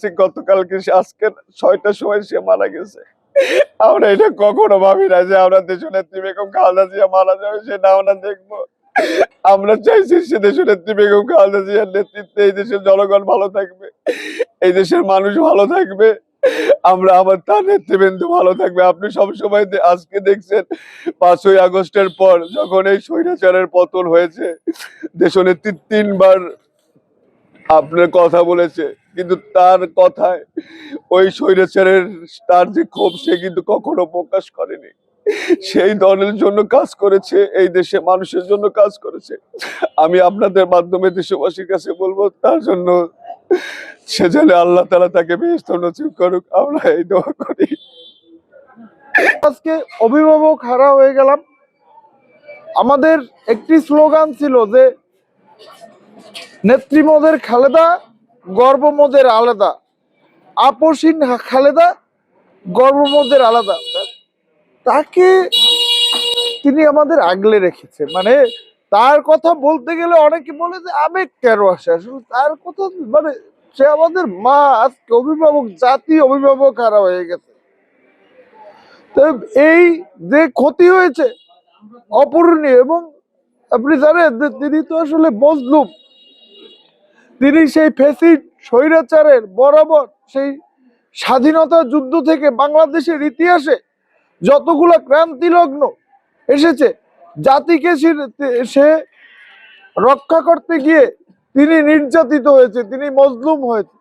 দেখছি গতকালকে আজকে 6টার সময় সে মারা গেছে। আমরা এটা কখনো ভাবি না যে আমরা দেশনেত্রী বেগম খালেদা জিয়া মারা যাবে সেটা আমরা দেখবো। আমরা চাইছি সে দেশনেত্রী বেগম খালেদা জিয়ার নেতৃত্বে এই দেশের জনগণ ভালো থাকবে, এই দেশের মানুষ ভালো থাকবে, আমরা আমার তার নেতৃবৃন্দ ভালো থাকবে। আপনি সবসময় আজকে দেখছেন 5ই আগস্টের পর যখন এই স্বৈরাচারের পতন হয়েছে, দেশনেত্রী 3বার আপনার কথা বলেছে, কিন্তু তার কথায় ওই স্বৈরাচারের তার যে ক্ষোভ সে কিন্তু কখনো প্রকাশ করেনি। সেই দলের জন্য কাজ করেছে, এই দেশে মানুষের জন্য কাজ করেছে। আমি আপনাদের মাধ্যমে দেশবাসীর কাছে বলবো তার জন্য সে যেন আল্লাহ তাআলা তাকে বেহেশত নসিব করুক, আমরা এই দোয়া করি। আজকে অভিভাবক হারা হয়ে গেলাম। আমাদের একটি স্লোগান ছিল যে নেত্রী মোদের খালেদা, গর্ব মোদের আলাদা, আপসহীন খালেদা, গর্ব মোদের আলাদা। তাকে তিনি আমাদের আগলে রেখেছে। মানে তার কথা বলতে গেলে অনেকে বলে যে আবেগ কেন আসে, আসলে তার কথা মানে সে আমাদের মা, আজকে অভিভাবক, জাতি অভিভাবক হারা হয়ে গেছে। তো এই যে ক্ষতি হয়েছে অপূরণীয়। এবং আপনি জানেন যে তিনি তো আসলে মজলুম। তিনি সেই ফ্যাসিস্ট স্বৈরাচারের বরাবর সেই স্বাধীনতা যুদ্ধ থেকে বাংলাদেশের ইতিহাসে যতগুলো ক্রান্তি লগ্ন এসেছে, জাতিকে সে রক্ষা করতে গিয়ে তিনি নির্যাতিত হয়েছে, তিনি মজলুম হয়েছে।